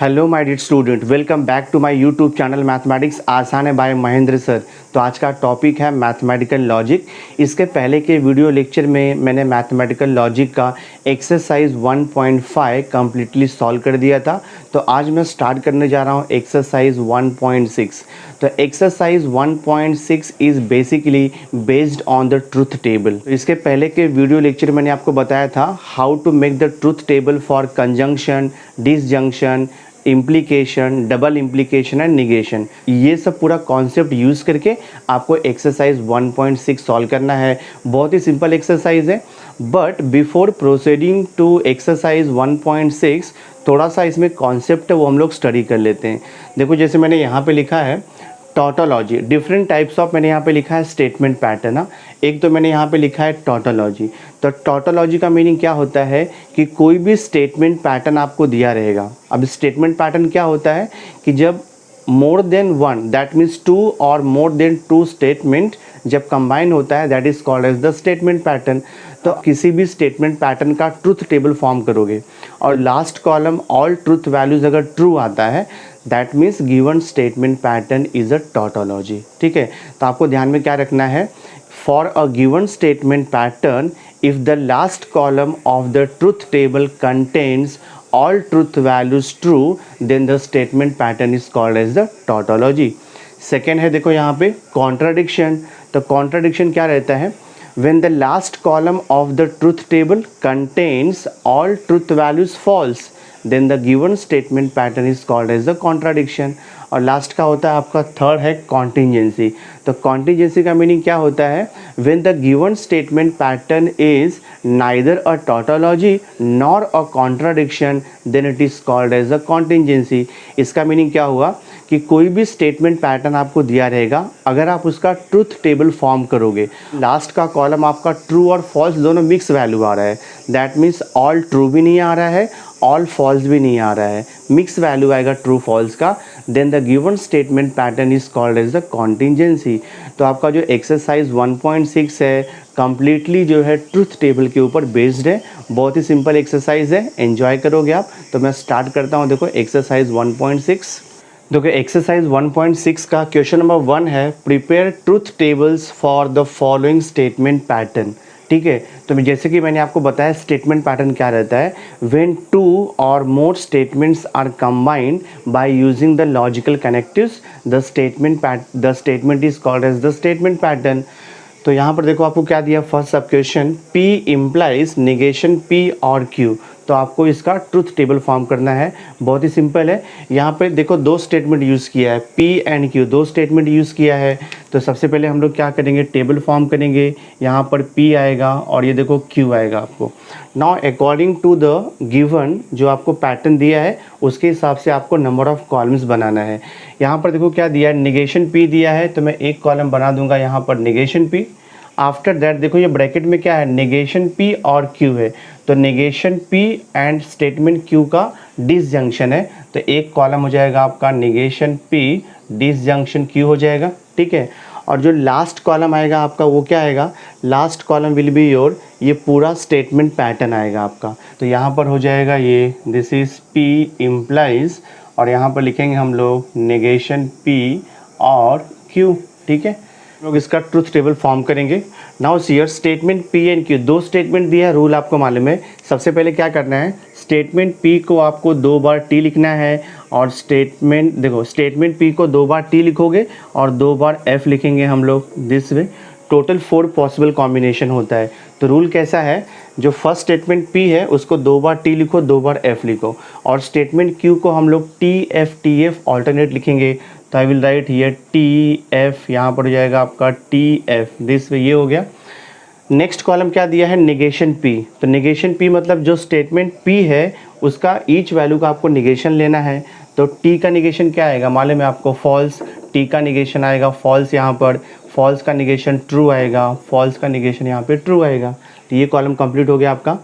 Hello my dear student, welcome back to my YouTube channel mathematics आसान है bye Mahendra sir. तो आज का टॉपिक है मैथमेटिकल लॉजिक। इसके पहले के वीडियो लेक्चर में मैंने मैथमेटिकल लॉजिक का एक्सरसाइज 1.5 कम्प्लीटली सॉल्व कर दिया था। तो आज मैं स्टार्ट करने जा रहा हूँ एक्सरसाइज 1.6। तो exercise 1.6 is basically based on the truth table. इसके पहले के वीडियो लेक्चर मैंने आपको बताया था how to make the truth table for conjunction, disjunction, implication, double implication and negation. ये सब पूरा कॉन्सेप्ट यूज़ करके आपको एक्सरसाइज 1.6 सॉल्व करना है। बहुत ही सिंपल एक्सरसाइज है, but before proceeding to exercise 1.6 थोड़ा सा इसमें कॉन्सेप्ट है वो हम लोग स्टडी कर लेते हैं। देखो जैसे मैंने यहाँ पे लिखा है टॉटोलॉजी, डिफरेंट टाइप्स ऑफ मैंने यहाँ पे लिखा है स्टेटमेंट पैटर्न ना। एक तो मैंने यहाँ पे लिखा है टॉटोलॉजी। तो टॉटोलॉजी का मीनिंग क्या होता है कि कोई भी स्टेटमेंट पैटर्न आपको दिया रहेगा। अब स्टेटमेंट पैटर्न क्या होता है कि जब more than one, that means two और मोर देन टू स्टेटमेंट जब कंबाइन होता है, that is called as the statement pattern. तो किसी भी स्टेटमेंट पैटर्न का ट्रुथ टेबल फॉर्म करोगे और last column all truth values अगर ट्रू आता है, that means given statement pattern is a tautology. ठीक है, तो आपको ध्यान में क्या रखना है, for a given statement pattern if the last column of the truth table contains all truth values true, then the statement pattern is called as the tautology. Second है देखो यहाँ पे कॉन्ट्राडिक्शन। तो कॉन्ट्राडिक्शन क्या रहता है, when the last column of the truth table contains all truth values false, then the given statement pattern is called as the contradiction. और last का होता है आपका थर्ड है कॉन्टिजेंसी। तो कॉन्टिजेंसी का मीनिंग क्या होता है, when the given statement pattern is neither a tautology nor a contradiction, then it is called as a contingency. इसका मीनिंग क्या हुआ कि कोई भी स्टेटमेंट पैटर्न आपको दिया रहेगा, अगर आप उसका ट्रुथ टेबल फॉर्म करोगे, लास्ट का कॉलम आपका ट्रू और फॉल्स दोनों मिक्स वैल्यू आ रहा है, दैट मीन्स ऑल ट्रू भी नहीं आ रहा है, ऑल फॉल्स भी नहीं आ रहा है, मिक्स वैल्यू आएगा ट्रू फॉल्स का, then the given statement pattern is called as the contingency. तो आपका जो एक्सरसाइज 1.6 है कंप्लीटली जो है ट्रुथ टेबल के ऊपर बेस्ड है। बहुत ही सिंपल एक्सरसाइज है, एंजॉय करोगे आप। तो मैं स्टार्ट करता हूँ। देखो एक्सरसाइज 1.6, देखो एक्सरसाइज 1.6 का क्वेश्चन नंबर 1 है, prepare truth tables for the following statement pattern. ठीक है, तो जैसे कि मैंने आपको बताया स्टेटमेंट पैटर्न क्या रहता है, व्हेन टू और more statements are combined by using the logical connectives, the statement is called as the statement pattern. तो यहाँ पर देखो आपको क्या दिया, फर्स्ट सब question, P implies negation P और Q। तो आपको इसका ट्रुथ टेबल फॉर्म करना है। बहुत ही सिंपल है। यहाँ पे देखो दो स्टेटमेंट यूज़ किया है, P एंड Q, दो स्टेटमेंट यूज़ किया है। तो सबसे पहले हम लोग क्या करेंगे, टेबल फॉर्म करेंगे। यहाँ पर P आएगा और ये देखो Q आएगा आपको। Now according to the given जो आपको पैटर्न दिया है उसके हिसाब से आपको नंबर ऑफ कॉलम्स बनाना है। यहाँ पर देखो क्या दिया है, निगेशन P दिया है, तो मैं एक कॉलम बना दूंगा यहाँ पर निगेशन P। आफ्टर दैट देखो ये ब्रैकेट में क्या है, नेगेशन P और Q है, तो negation P and statement Q का डिसजंक्शन है। तो एक कॉलम हो जाएगा आपका नेगेशन P डिसजंक्शन Q हो जाएगा। ठीक है, और जो लास्ट कॉलम आएगा आपका वो क्या आएगा, last column will be your, ये पूरा स्टेटमेंट पैटर्न आएगा आपका। तो यहाँ पर हो जाएगा ये, दिस इज P इम्प्लाइज, और यहाँ पर लिखेंगे हम लोग नेगेशन P और Q। ठीक है, लोग इसका ट्रुथ टेबल फॉर्म करेंगे। Now here statement P and Q, दो स्टेटमेंट दिया है, रूल आपको मालूम है। सबसे पहले क्या करना है, स्टेटमेंट P को आपको 2 बार T लिखना है, और स्टेटमेंट देखो स्टेटमेंट P को 2 बार T लिखोगे और 2 बार F लिखेंगे हम लोग, this way. Total 4 possible combination होता है। तो रूल कैसा है, जो फर्स्ट स्टेटमेंट P है उसको 2 बार T लिखो, 2 बार F लिखो, और स्टेटमेंट Q को हम लोग TF ऑल्टरनेट लिखेंगे। तो I will write here TF, यहाँ पर हो जाएगा आपका TF, दिस वे, ये हो गया। नेक्स्ट कॉलम क्या दिया है, निगेशन P। तो निगेशन P मतलब जो स्टेटमेंट P है उसका ईच वैल्यू का आपको निगेशन लेना है। तो T का निगेशन क्या आएगा मालूम है आपको, फॉल्स। T का निगेशन आएगा फॉल्स, यहाँ पर फॉल्स का निगेशन ट्रू आएगा, फॉल्स का निगेशन यहाँ पे ट्रू आएगा। तो ये कॉलम कंप्लीट हो गया आपका।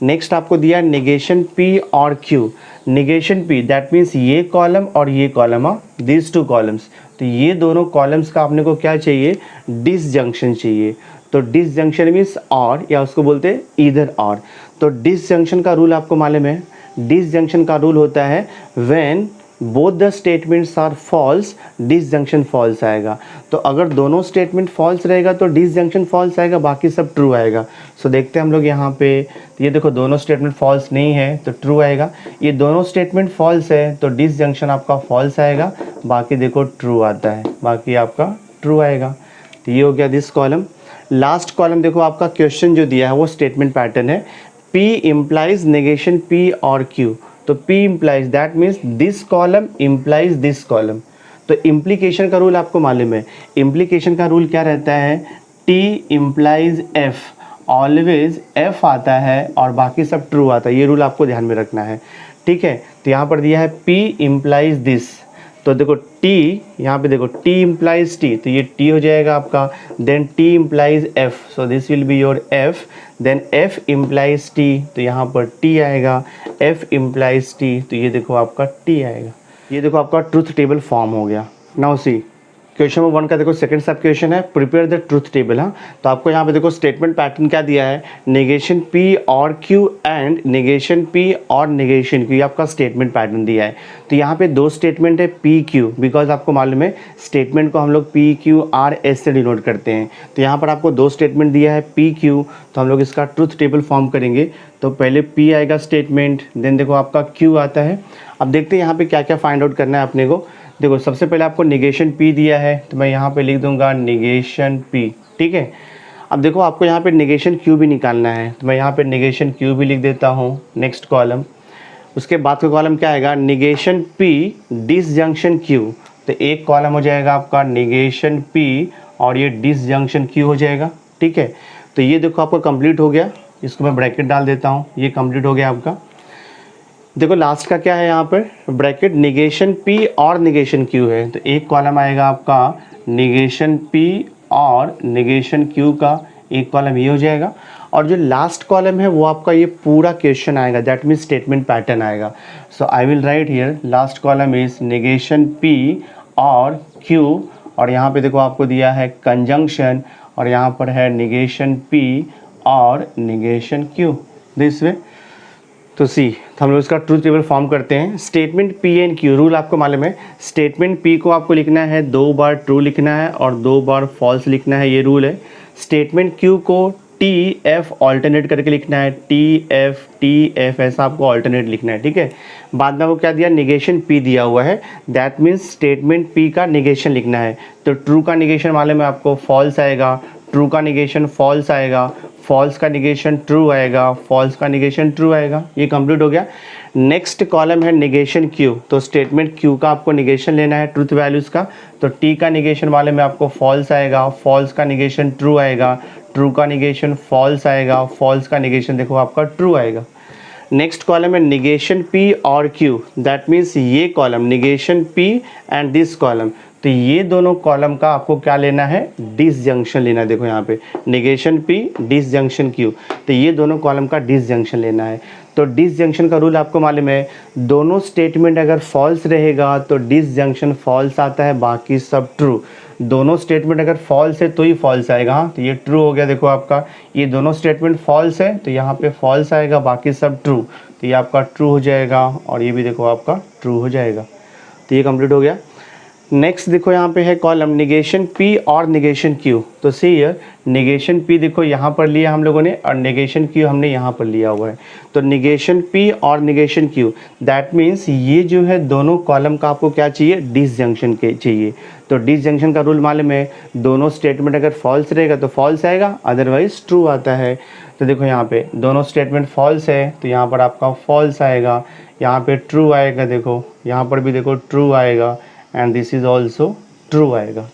नेक्स्ट आपको दिया नेगेशन P और Q। Negation P that means ये कॉलम और ये कॉलम, दिस 2 कॉलम्स। तो ये दोनों कॉलम्स का आपने को क्या चाहिए, डिसजंक्शन चाहिए। तो डिसजंक्शन मीन्स और, या उसको बोलते हैं ईदर और। तो डिसजंक्शन का रूल आपको मालूम है, डिसजंक्शन का रूल होता है when both the statements are false, disjunction false आएगा। तो अगर दोनों स्टेटमेंट फॉल्स रहेगा तो डिसजंक्शन फॉल्स आएगा, बाकी सब ट्रू आएगा। सो देखते हैं हम लोग यहाँ पे, ये देखो दोनों स्टेटमेंट फॉल्स नहीं है तो ट्रू आएगा, ये दोनों स्टेटमेंट फॉल्स है तो डिसजंक्शन आपका फॉल्स आएगा, बाकी देखो ट्रू आता है, बाकी आपका ट्रू आएगा। तो ये हो गया दिस कॉलम। लास्ट कॉलम देखो आपका क्वेश्चन जो दिया है वो स्टेटमेंट पैटर्न है, P implies negation P और Q। तो P implies that means this column implies this column. तो इम्प्लीकेशन का रूल आपको मालूम है, इम्प्लीकेशन का रूल क्या रहता है, T implies F, always F आता है और बाकी सब ट्रू आता है, ये रूल आपको ध्यान में रखना है, ठीक है। तो यहाँ पर दिया है P implies दिस, तो देखो T यहाँ पे देखो T implies T, तो ये T हो जाएगा आपका, then T implies F, so this will be your F, then F implies T, तो यहाँ पर T आएगा, F implies T, तो ये देखो आपका T आएगा। ये देखो आपका ट्रूथ टेबल फॉर्म हो गया। नाउ सी क्वेश्चन नंबर 1 का देखो सेकंड सब क्वेश्चन है, प्रिपेयर द ट्रूथ टेबल। हाँ, तो आपको यहाँ पे देखो स्टेटमेंट पैटर्न क्या दिया है, नेगेशन P और Q एंड नेगेशन P और नेगेशन Q, ये आपका स्टेटमेंट पैटर्न दिया है। तो यहाँ पे दो स्टेटमेंट है P Q, बिकॉज आपको मालूम है स्टेटमेंट को हम लोग P Q R S से डिनोट करते हैं। तो यहाँ पर आपको दो स्टेटमेंट दिया है P Q, तो हम लोग इसका ट्रूथ टेबल फॉर्म करेंगे। तो पहले P आएगा स्टेटमेंट, देन देखो आपका Q आता है। अब देखते हैं यहाँ पे क्या क्या फाइंड आउट करना है अपने को। देखो सबसे पहले आपको निगेशन P दिया है, तो मैं यहाँ पे लिख दूंगा निगेशन P, ठीक है। अब देखो आपको यहाँ पे निगेशन Q भी निकालना है, तो मैं यहाँ पे निगेशन Q भी लिख देता हूँ, नेक्स्ट कॉलम। उसके बाद का कॉलम क्या आएगा, निगेशन P डिसजंक्शन Q, तो एक कॉलम हो जाएगा आपका निगेशन P और ये डिसजंक्शन Q हो जाएगा, ठीक है। तो ये देखो आपका कंप्लीट हो गया, इसको मैं ब्रैकेट डाल देता हूँ, ये कंप्लीट हो गया आपका। देखो लास्ट का क्या है यहाँ पर ब्रैकेट, निगेशन P और निगेशन Q है, तो एक कॉलम आएगा आपका निगेशन P और निगेशन Q का, एक कॉलम ये हो जाएगा। और जो लास्ट कॉलम है वो आपका ये पूरा क्वेश्चन आएगा, दैट मीन्स स्टेटमेंट पैटर्न आएगा। So I will write here last column is negation P और Q, और यहाँ पे देखो आपको दिया है कंजंक्शन, और यहाँ पर है निगेशन P और निगेशन Q, दिस वे। तो सी, तो हम लोग इसका ट्रूथ टेबल फॉर्म करते हैं। Statement P and Q, rule आपको मालूम है, स्टेटमेंट P को आपको लिखना है 2 बार ट्रू लिखना है और 2 बार फॉल्स लिखना है, ये रूल है। स्टेटमेंट Q को T F ऑल्टरनेट करके लिखना है, T F ऐसा आपको ऑल्टरनेट लिखना है, ठीक है। बाद में वो क्या दिया, निगेशन P दिया हुआ है, दैट मीन्स स्टेटमेंट P का निगेशन लिखना है। तो ट्रू का निगेशन मालूम है आपको, फॉल्स आएगा, ट्रू का निगेशन फॉल्स आएगा, फॉल्स का निगेशन ट्रू आएगा, फॉल्स का निगेशन ट्रू आएगा, ये कंप्लीट हो गया। नेक्स्ट कॉलम है निगेशन Q, तो स्टेटमेंट Q का आपको निगेशन लेना है ट्रूथ वैल्यूज़ का, तो T का निगेशन वाले में आपको फॉल्स आएगा, फॉल्स का निगेशन ट्रू आएगा, ट्रू का निगेशन फॉल्स आएगा, फॉल्स का निगेशन देखो आपका ट्रू आएगा। नेक्स्ट कॉलम है निगेशन P और Q, दैट मीन्स ये column negation P and this column, तो ये दोनों कॉलम का आपको क्या लेना है, डिसजंक्शन लेना है। देखो यहाँ पे निगेशन P डिसजंक्शन Q, तो ये दोनों कॉलम का डिसजंक्शन लेना है। तो डिसजंक्शन का रूल आपको मालूम है, दोनों स्टेटमेंट अगर फॉल्स रहेगा तो डिसजंक्शन फॉल्स आता है, बाकी सब ट्रू। दोनों स्टेटमेंट अगर फॉल्स है तो ही फॉल्स आएगा। हाँ, तो ये ट्रू हो गया, देखो आपका ये दोनों स्टेटमेंट फॉल्स है तो यहाँ पे फॉल्स आएगा, बाकी सब ट्रू, तो ये आपका ट्रू हो जाएगा, और ये भी देखो आपका ट्रू हो जाएगा। तो ये कंप्लीट हो गया। नेक्स्ट देखो यहाँ पे है कॉलम निगेशन P और निगेशन Q, तो सी हियर निगेशन P देखो यहाँ पर लिया हम लोगों ने और निगेशन Q हमने यहाँ पर लिया हुआ है। तो निगेशन P और निगेशन Q, दैट मीन्स ये जो है दोनों कॉलम का आपको क्या चाहिए, डिसजंक्शन के चाहिए। तो डिसजंक्शन का रूल मालूम है, दोनों स्टेटमेंट अगर फॉल्स रहेगा तो फॉल्स आएगा, अदरवाइज ट्रू आता है। तो देखो यहाँ पे दोनों स्टेटमेंट फॉल्स है तो यहाँ पर आपका फॉल्स आएगा, यहाँ पे ट्रू आएगा, देखो यहाँ पर भी देखो ट्रू आएगा, and this is also true आएगा।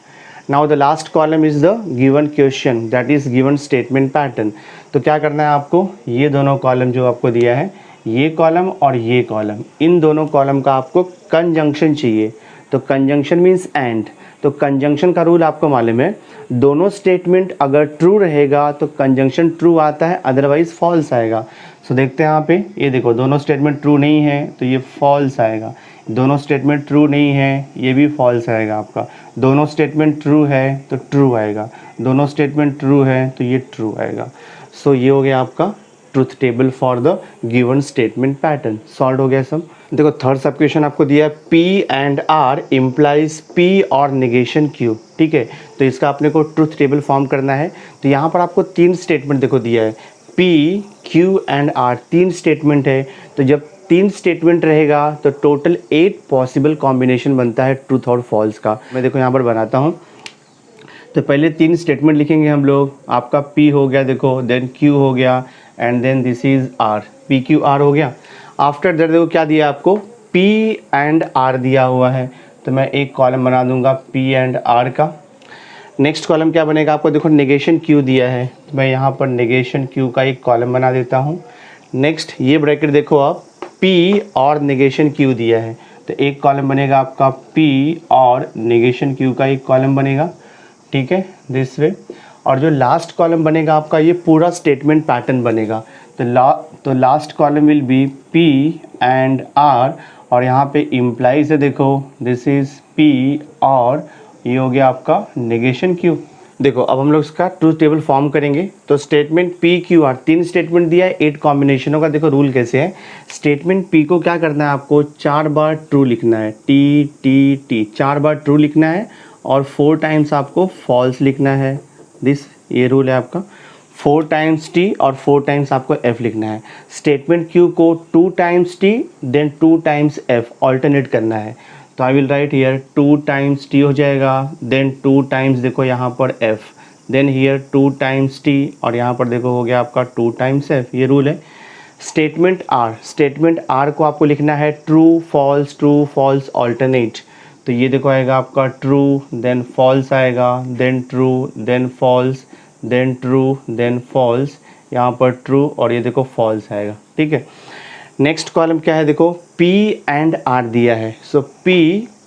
Now the last column is the given question, that is given statement pattern। तो क्या करना है आपको, ये दोनों कॉलम जो आपको दिया है, ये कॉलम और ये कॉलम, इन दोनों कॉलम का आपको कंजंक्शन चाहिए। तो कंजंक्शन मीन्स एंड, तो कंजंक्शन का रूल आपको मालूम है, दोनों स्टेटमेंट अगर ट्रू रहेगा तो कंजंक्शन ट्रू आता है, अदरवाइज फॉल्स आएगा। सो देखते हैं यहाँ पे, ये देखो दोनों स्टेटमेंट ट्रू नहीं है तो ये फॉल्स आएगा, दोनों स्टेटमेंट ट्रू नहीं है ये भी फॉल्स आएगा आपका, दोनों स्टेटमेंट ट्रू है तो ट्रू आएगा, दोनों स्टेटमेंट ट्रू है तो ये ट्रू आएगा। सो ये हो गया आपका truth table for the given statement pattern. Solve हो गया सब। देखो थर्ड सब क्वेश्चन आपको दिया है P and R implies P और निगेशन Q, ठीक है। तो इसका अपने को ट्रूथ टेबल फॉर्म करना है। तो यहाँ पर आपको 3 स्टेटमेंट देखो दिया है, P, Q and R, 3 statement है। तो जब 3 स्टेटमेंट रहेगा तो टोटल 8 पॉसिबल कॉम्बिनेशन बनता है ट्रूथ और फॉल्स का। मैं देखो यहाँ पर बनाता हूँ। तो पहले 3 स्टेटमेंट लिखेंगे हम लोग। आपका P हो गया देखो, देन Q हो गया and then this is R, PQR हो गया। आफ्टर दैट देखो क्या दिया आपको, P एंड R दिया हुआ है। तो मैं एक कॉलम बना दूंगा P एंड R का। नेक्स्ट कॉलम क्या बनेगा आपको, देखो नेगेशन Q दिया है, तो मैं यहाँ पर नेगेशन Q का एक कॉलम बना देता हूँ। नेक्स्ट ये ब्रैकेट देखो आप, P और नेगेशन Q दिया है, तो एक कॉलम बनेगा आपका P और नेगेशन Q का एक कॉलम बनेगा, ठीक है, दिस वे। और जो लास्ट कॉलम बनेगा आपका, ये पूरा स्टेटमेंट पैटर्न बनेगा। तो last column will be P and R, और यहाँ पे इम्प्लाइज है देखो, दिस इज P और ये हो गया आपका नेगेशन Q। देखो अब हम लोग इसका ट्रूथ टेबल फॉर्म करेंगे। तो स्टेटमेंट PQR 3 स्टेटमेंट दिया है, 8 कॉम्बिनेशनों का। देखो रूल कैसे है, स्टेटमेंट P को क्या करना है आपको, 4 बार ट्रू लिखना है, T 4 बार ट्रू लिखना है और 4 टाइम्स आपको फॉल्स लिखना है। ये रूल है आपका। 4 टाइम्स T और 4 टाइम्स आपको F लिखना है। स्टेटमेंट Q को 2 times T then 2 times F alternate करना है। तो I will write here 2 times T हो जाएगा, देन 2 टाइम्स देखो यहाँ पर F, then here 2 times T और यहाँ पर देखो हो गया आपका 2 टाइम्स F। ये रूल है। स्टेटमेंट R को आपको लिखना है ट्रू फॉल्स ऑल्टरनेट। तो ये देखो आएगा आपका ट्रू देन फॉल्स आएगा, then true then false, then true then false, यहाँ पर ट्रू और ये देखो फॉल्स आएगा, ठीक है। नेक्स्ट कॉलम क्या है, देखो P एंड R दिया है। सो P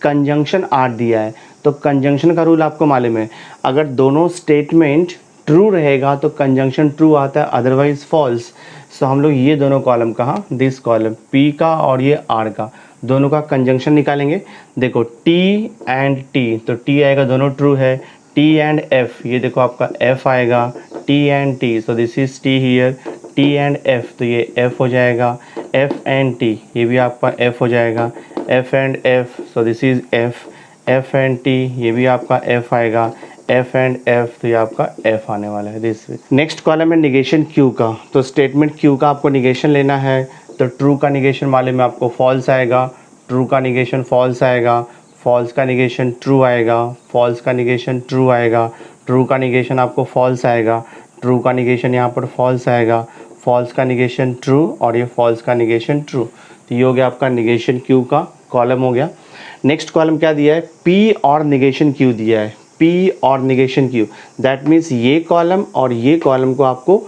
कंजंक्शन R दिया है। तो कंजंक्शन का रूल आपको मालूम है, अगर दोनों स्टेटमेंट ट्रू रहेगा तो कंजंक्शन ट्रू आता है, अदरवाइज फॉल्स। सो हम लोग ये दोनों कॉलम कहाँ, दिस कॉलम P का और ये R का, दोनों का कंजंक्शन निकालेंगे। देखो T एंड T, तो T आएगा, दोनों ट्रू है। T एंड F, ये देखो आपका F आएगा, T and T, so this is T here, T and F, तो ये F हो जाएगा। F एंड T, ये भी आपका F हो जाएगा। F and F, so this is F, F and T, ये भी आपका F आएगा। F एंड F, तो ये आपका F आने वाला है, दिस वे। नेक्स्ट कॉलम है निगेशन Q का। तो स्टेटमेंट Q का आपको निगेशन लेना है। तो ट्रू का निगेशन वाले में आपको फॉल्स आएगा, ट्रू का निगेशन फॉल्स आएगा, फॉल्स का निगेशन ट्रू आएगा, फॉल्स का निगेशन ट्रू आएगा, ट्रू का निगेशन आपको फॉल्स आएगा, ट्रू का निगेशन यहाँ पर फॉल्स आएगा, फॉल्स का निगेशन ट्रू और ये फॉल्स का निगेशन ट्रू। तो ये हो गया आपका निगेशन Q का कॉलम हो गया। नेक्स्ट कॉलम क्या दिया है, P और निगेशन Q दिया है, P और निगेशन Q। दैट मीन्स ये कॉलम और ये कॉलम को आपको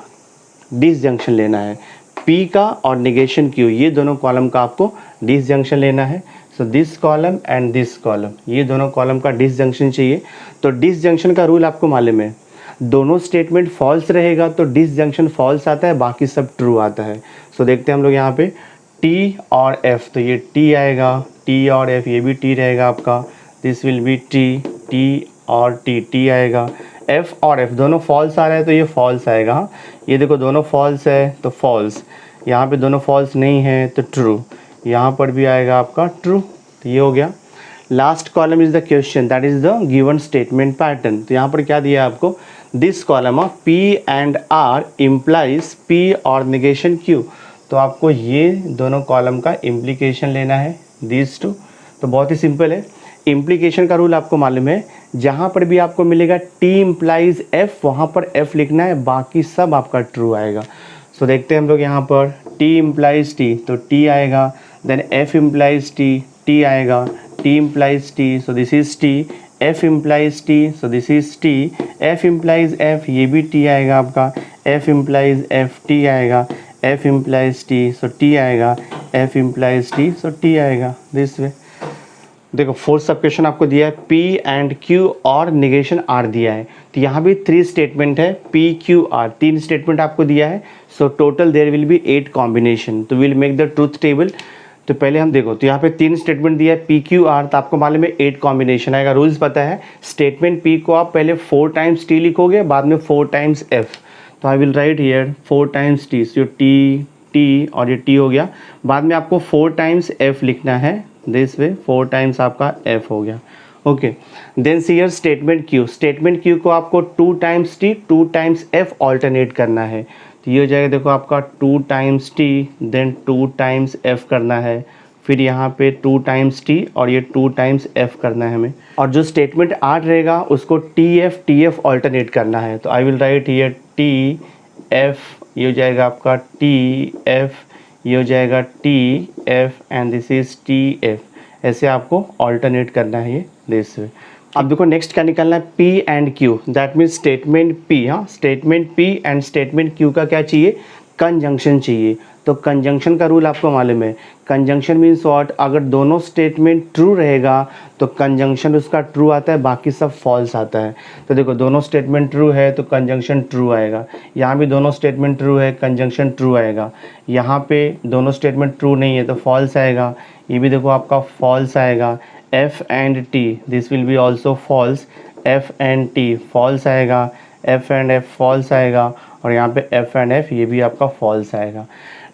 डिसजंक्शन लेना है। P का और निगेशन Q, ये दोनों कॉलम का आपको डिसजंक्शन लेना है। So this column and this column, ये दोनों कॉलम का डिसजंक्शन चाहिए। तो डिसजंक्शन का रूल आपको मालूम है, दोनों स्टेटमेंट फॉल्स रहेगा तो डिसजंक्शन फॉल्स आता है, बाकी सब ट्रू आता है। सो देखते हैं हम लोग यहाँ पे T और F, तो ये T आएगा, T और F, ये भी T रहेगा आपका, दिस विल बी T और T आएगा। F और F दोनों फॉल्स आ रहा है तो ये फॉल्स आएगा। ये देखो दोनों फॉल्स है तो फॉल्स, यहाँ पे दोनों फॉल्स नहीं है तो ट्रू, यहाँ पर भी आएगा आपका ट्रू। तो ये हो गया। Last column is the question, that is the given statement pattern. तो यहाँ पर क्या दिया है आपको, this column of P and R implies P और निगेशन Q। तो आपको ये दोनों कॉलम का इम्प्लीकेशन लेना है, दिस टू। तो बहुत ही सिंपल है। इम्प्लीकेशन का रूल आपको मालूम है, जहाँ पर भी आपको मिलेगा T इम्प्लाइज F, वहाँ पर F लिखना है, बाकी सब आपका ट्रू आएगा। सो देखते हैं हम लोग यहाँ पर T इम्प्लाइज T, तो T आएगा, then F implies T, T आएगा, T implies T, so this is T, F implies T, so this is T, F implies F, ये भी T आएगा आपका, F इम्प्लाइज F, T आएगा, F implies T, so T आएगा, F implies T, so T आएगा, this way. देखो fourth सब question आपको दिया है P एंड Q और निगेशन R दिया है। तो यहाँ भी 3 स्टेटमेंट है, P Q R, 3 स्टेटमेंट आपको दिया है। So total there will be 8 combination. तो will make the truth table. तो पहले हम देखो, तो यहाँ पे 3 स्टेटमेंट दिया है P Q R, तो आपको मालूम है 8 कॉम्बिनेशन आएगा। रूल्स पता है, स्टेटमेंट P को आप पहले 4 टाइम्स T लिखोगे, बाद में 4 टाइम्स F। तो I will write here 4 times T, so T और ये टी हो गया। बाद में आपको 4 टाइम्स एफ लिखना है, दिस वे 4 टाइम्स आपका एफ हो गया। Okay, then see here statement Q, statement Q को आपको 2 times T 2 times F alternate करना है। तो ये हो जाएगा, देखो आपका 2 times T then 2 times F करना है, फिर यहाँ पे 2 टाइम्स टी और ये 2 टाइम्स एफ करना है हमें। और जो स्टेटमेंट 8 रहेगा उसको टी एफ ऑल्टरनेट करना है। तो I will write here T F, ये हो जाएगा आपका टी एफ, ये हो जाएगा T F and this is T F. ऐसे आपको ऑल्टरनेट करना है ये दिस वे। अब देखो नेक्स्ट क्या निकालना है, P and Q, that means statement P, हाँ statement P and statement Q का क्या चाहिए, कंजंक्शन चाहिए। तो कंजंक्शन का रूल आपको मालूम है, कंजंक्शन मीन्स व्हाट, अगर दोनों स्टेटमेंट ट्रू रहेगा तो कंजंक्शन उसका ट्रू आता है, बाकी सब फॉल्स आता है। तो देखो दोनों स्टेटमेंट ट्रू है तो कंजंक्शन ट्रू आएगा, यहाँ भी दोनों स्टेटमेंट ट्रू है कंजंक्शन ट्रू आएगा, यहाँ पे दोनों स्टेटमेंट ट्रू नहीं है तो फॉल्स आएगा, ये भी देखो आपका फॉल्स आएगा। F and T this will be also false, F and T false आएगा, एफ एंड एफ फॉल्स आएगा और यहाँ पे एफ एंड एफ ये भी आपका फॉल्स आएगा।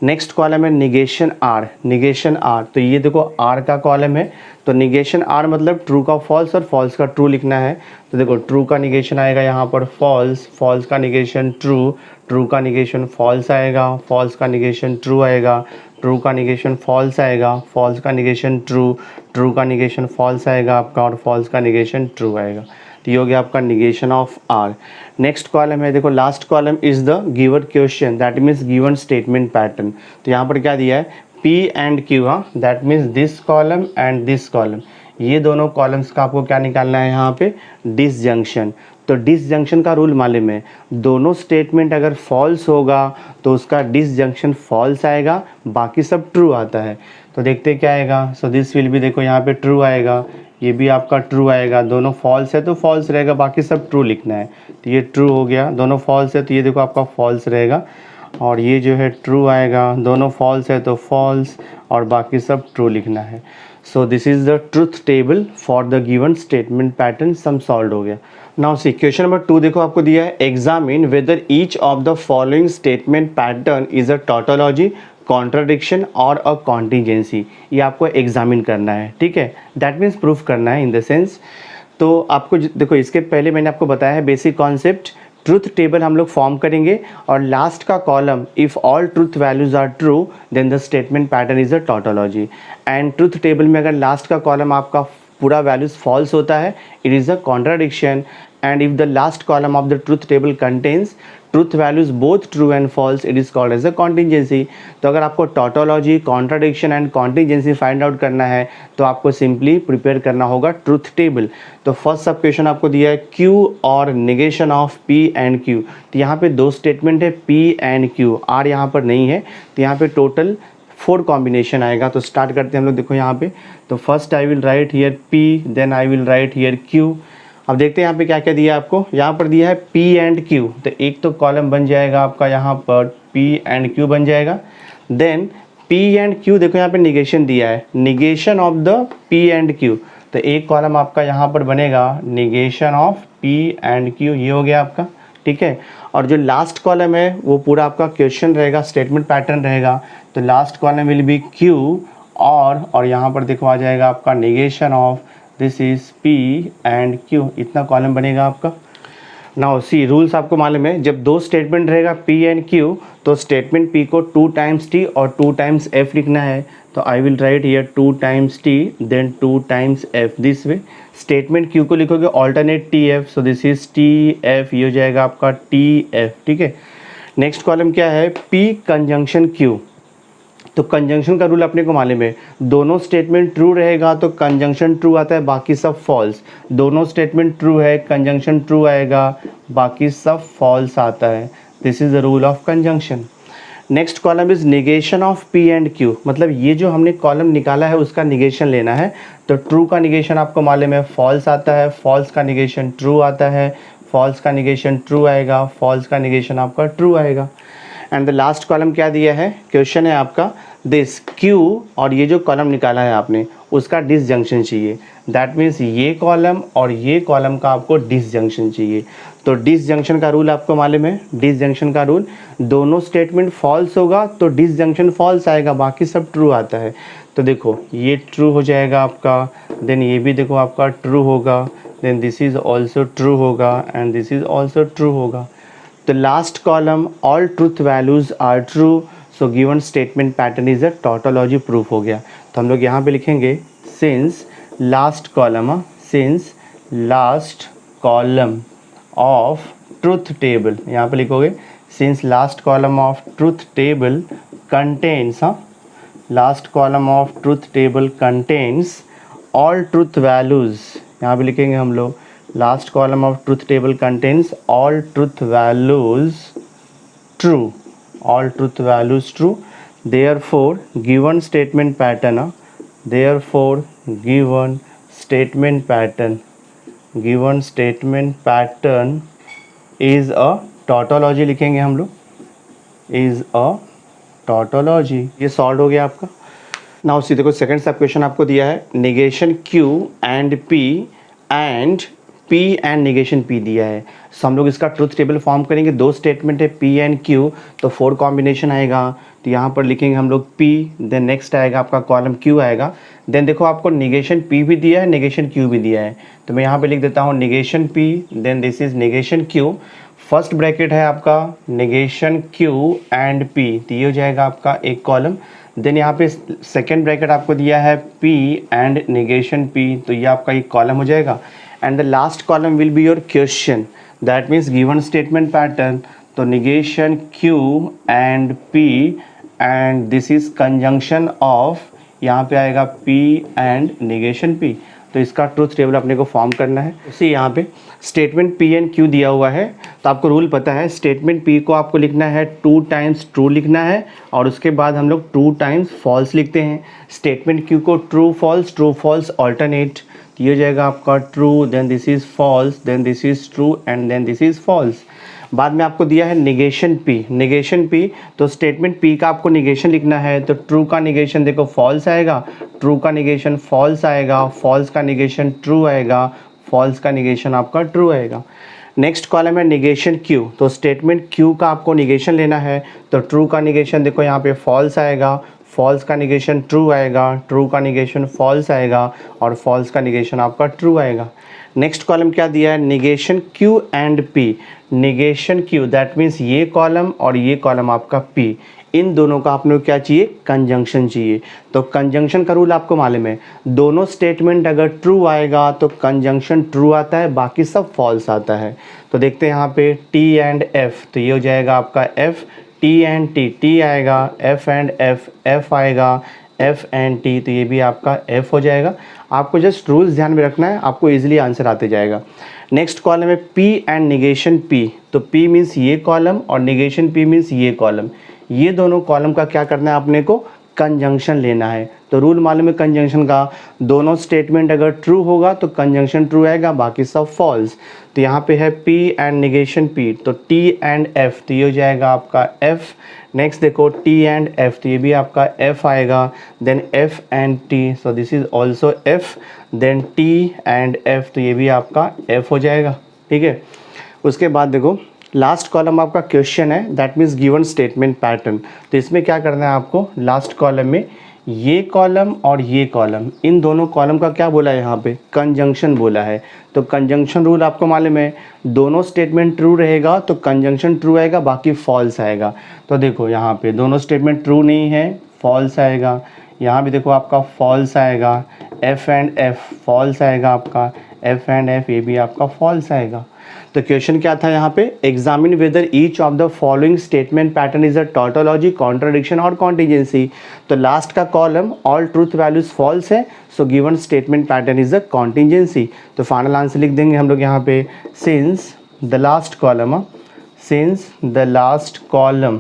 नेक्स्ट कॉलम है निगेशन आर, निगेशन आर, तो ये देखो आर का कॉलम है, तो निगेशन आर मतलब ट्रू का फॉल्स और फॉल्स का ट्रू लिखना है। तो देखो ट्रू का निगेशन आएगा यहाँ पर फॉल्स, फॉल्स का निगेशन ट्रू, ट्रू का निगेशन फॉल्स आएगा, फॉल्स का निगेशन ट्रू आएगा, ट्रू का निगेशन फॉल्स आएगा, फॉल्स का निगेशन ट्रू, ट्रू का निगेशन फॉल्स आएगा आपका और फॉल्स का निगेशन ट्रू आएगा। तो ये हो गया आपका negation of R. Next column है, देखो last column is the given question, that means given statement pattern. तो यहाँ पर क्या दिया है, पी एंड क्यू, हाँ that means this column and this column, ये दोनों कॉलम्स का आपको क्या निकालना है यहाँ पे, डिसजंक्शन। तो डिसजंक्शन का रूल मालूम है, दोनों स्टेटमेंट अगर फॉल्स होगा तो उसका डिसजंक्शन फॉल्स आएगा, बाकी सब ट्रू आता है। तो देखते क्या आएगा, सो दिस विल भी देखो यहाँ पे ट्रू आएगा, ये भी आपका ट्रू आएगा, दोनों फॉल्स है तो फॉल्स रहेगा, बाकी सब ट्रू लिखना है। तो ये ट्रू हो गया, दोनों फॉल्स है तो ये देखो आपका फॉल्स रहेगा, और ये जो है ट्रू आएगा, दोनों फॉल्स है तो फॉल्स और बाकी सब ट्रू लिखना है। So this is the truth table for the given statement pattern, sum solve हो गया। नाउ सी क्वेश्चन नंबर 2 देखो आपको दिया है, examine whether each of the following statement pattern is a tautology, contradiction और अ कॉन्टिजेंसी। ये आपको एग्जामिन करना है, ठीक है, दैट मीन्स प्रूफ करना है इन द सेंस। तो आपको देखो इसके पहले मैंने आपको बताया है बेसिक कॉन्सेप्ट, ट्रुथ टेबल हम लोग फॉर्म करेंगे और लास्ट का column if all truth values are true then the statement pattern is a tautology. And truth table में अगर लास्ट का कॉलम आपका पूरा वैल्यूज़ फॉल्स होता है, it is a contradiction. And if the last column of the truth table contains truth values both true and false, it is called as a contingency. तो अगर आपको tautology, contradiction and contingency find out करना है तो आपको simply prepare करना होगा truth table. तो फर्स्ट सब क्वेश्चन आपको दिया है क्यू और negation of P and Q. तो यहाँ पे 2 स्टेटमेंट है पी एंड क्यू, आर यहाँ पर नहीं है, तो यहाँ पे टोटल 4 कॉम्बिनेशन आएगा। तो स्टार्ट करते हैं हम लोग, देखो यहाँ पे, तो first I will write here P, then I will write here Q. अब देखते हैं यहाँ पे क्या क्या दिया है आपको, यहाँ पर दिया है P एंड Q, तो एक तो कॉलम बन जाएगा आपका यहाँ पर P एंड Q बन जाएगा। देन P एंड Q देखो यहाँ पे निगेशन दिया है, negation of the P and Q, तो एक कॉलम आपका यहाँ पर बनेगा negation of P and Q, ये हो गया आपका, ठीक है। और जो लास्ट कॉलम है वो पूरा आपका क्वेश्चन रहेगा, स्टेटमेंट पैटर्न रहेगा, तो last column will B Q और यहाँ पर देखो आ जाएगा आपका negation of this is P and Q, इतना कॉलम बनेगा आपका। नाउ सी रूल्स आपको मालूम है, जब 2 स्टेटमेंट रहेगा P एंड Q तो स्टेटमेंट P को 2 टाइम्स T और 2 टाइम्स F लिखना है। तो I will write here 2 times T then 2 times F this way. Statement Q को लिखोगे alternate TF, so this is TF, ये हो जाएगा आपका TF, ठीक है। नेक्स्ट कॉलम क्या है, P कंजंक्शन Q। तो कंजंक्शन का रूल अपने को मालूम है, दोनों स्टेटमेंट ट्रू रहेगा तो कंजंक्शन ट्रू आता है, बाकी सब फॉल्स। दोनों स्टेटमेंट ट्रू है, कंजंक्शन ट्रू आएगा, बाकी सब फॉल्स आता है। This is the rule of conjunction. Next column is negation of P and Q, मतलब ये जो हमने कॉलम निकाला है उसका निगेशन लेना है। तो ट्रू का निगेशन आपको मालूम है फॉल्स आता है, फॉल्स का निगेशन ट्रू आता है, फॉल्स का निगेशन ट्रू आएगा, फॉल्स का निगेशन आपका ट्रू आएगा। एंड द लास्ट कॉलम क्या दिया है, क्वेश्चन है आपका दिस Q और ये जो कॉलम निकाला है आपने उसका डिसजंक्शन चाहिए। दैट मीन्स ये कॉलम और ये कॉलम का आपको डिसजंक्शन चाहिए। तो डिसजंक्शन का रूल आपको मालूम है, डिसजंक्शन का रूल, दोनों स्टेटमेंट फॉल्स होगा तो डिसजंक्शन फॉल्स आएगा, बाकी सब ट्रू आता है। तो देखो ये ट्रू हो जाएगा आपका, देन ये भी देखो आपका ट्रू होगा, then this is also true होगा and this is also true होगा। The last column all truth values are true, so given statement pattern is a tautology proof हो गया। तो हम लोग यहाँ पे लिखेंगे since last column, since last column of truth table, यहाँ पे लिखोगे since last column of truth table contains, last column of truth table contains all truth values, यहाँ पे लिखेंगे हम लोग last column of truth table contains all truth values true, all truth values true, therefore given statement pattern, therefore given statement pattern, given statement pattern is a tautology, लिखेंगे हम लोग is a tautology। ये solve हो गया आपका। Now see देखो second सब question आपको दिया है negation Q and P and P and negation P दिया है। सो हम लोग इसका ट्रुथ टेबल फॉर्म करेंगे, दो स्टेटमेंट है P एंड Q, तो 4 कॉम्बिनेशन आएगा। तो यहाँ पर लिखेंगे हम लोग P, देन नेक्स्ट आएगा आपका कॉलम Q आएगा, देन देखो आपको निगेशन P भी दिया है, निगेशन Q भी दिया है। तो मैं यहाँ पे लिख देता हूँ negation P, then this is negation Q, first bracket है आपका निगेशन Q एंड P, तो ये हो जाएगा आपका एक कॉलम। देन यहाँ पे सेकेंड ब्रैकेट आपको दिया है P एंड निगेशन P, तो ये आपका एक कॉलम हो जाएगा। And the last column will be your question, that means given statement pattern, तो negation Q and P and this is conjunction of, यहाँ पे आएगा P एंड निगेशन P। तो इसका ट्रूथ टेबल अपने को फॉर्म करना है। उसी यहाँ पे स्टेटमेंट P एंड Q दिया हुआ है, तो आपको रूल पता है स्टेटमेंट P को आपको लिखना है 2 टाइम्स ट्रू लिखना है और उसके बाद हम लोग 2 टाइम्स फॉल्स लिखते हैं। स्टेटमेंट Q को ट्रू फॉल्स ऑल्टरनेट, ये हो जाएगा आपका true, then this is false, then this is true and then this is false. बाद में आपको दिया है निगेशन P, निगेशन P, तो स्टेटमेंट P का आपको निगेशन लिखना है, तो ट्रू का निगेशन देखो फॉल्स आएगा, ट्रू का निगेशन फॉल्स आएगा, फॉल्स का निगेशन ट्रू आएगा, फॉल्स का निगेशन आपका ट्रू आएगा। नेक्स्ट कॉलम है निगेशन Q, तो स्टेटमेंट Q का आपको निगेशन लेना है, तो ट्रू का निगेशन देखो यहाँ पे फॉल्स आएगा, फॉल्स का निगेशन ट्रू आएगा, ट्रू का निगेशन फॉल्स आएगा और फॉल्स का निगेशन आपका ट्रू आएगा। नेक्स्ट कॉलम क्या दिया है negation Q and P, negation Q that means ये कॉलम और ये कॉलम आपका P, इन दोनों का आपने क्या चाहिए कंजंक्शन चाहिए। तो कंजंक्शन का रूल आपको मालूम है, दोनों स्टेटमेंट अगर ट्रू आएगा तो कंजंक्शन ट्रू आता है, बाकी सब फॉल्स आता है। तो देखते हैं यहाँ पे T एंड F, तो ये हो जाएगा आपका F, T and T, T आएगा, F एंड F, F आएगा, F एंड T, तो ये भी आपका F हो जाएगा। आपको जस्ट रूल्स ध्यान में रखना है, आपको इजीली आंसर आते जाएगा। नेक्स्ट कॉलम है P एंड निगेशन P, तो P मीन्स ये कॉलम और निगेशन P मीन्स ये कॉलम, ये दोनों कॉलम का क्या करना है आपने को कंजंक्शन लेना है। तो रूल मालूम है कंजंक्शन का, दोनों स्टेटमेंट अगर ट्रू होगा तो कंजंक्शन ट्रू आएगा, बाकी सब फॉल्स। तो यहाँ पे है P एंड निगेशन P, तो T एंड F, तो ये हो जाएगा आपका F। नेक्स्ट देखो T एंड F, तो ये भी आपका F आएगा, then F and T, so this is also F, then T and F, तो ये भी आपका F हो जाएगा। ठीक है, उसके बाद देखो लास्ट कॉलम आपका क्वेश्चन है, that means given statement pattern. तो इसमें क्या करना है आपको, लास्ट कॉलम में ये कॉलम और ये कॉलम, इन दोनों कॉलम का क्या बोला है यहाँ पे कंजंक्शन बोला है। तो कंजंक्शन रूल आपको मालूम है, दोनों स्टेटमेंट ट्रू रहेगा तो कंजंक्शन ट्रू आएगा, बाकी फॉल्स आएगा। तो देखो यहाँ पे दोनों स्टेटमेंट ट्रू नहीं है, फॉल्स आएगा, यहाँ भी देखो आपका फॉल्स आएगा, F एंड F फॉल्स आएगा आपका, F एंड F ये भी आपका फॉल्स आएगा। तो क्वेश्चन क्या था यहाँ पे, examine whether each of the following statement pattern is a tautology, contradiction और कॉन्टिजेंसी। तो लास्ट का column all truth values false है, so given statement pattern is a contingency. तो फाइनल आंसर लिख देंगे हम लोग यहाँ पे, since the last column, since the last column,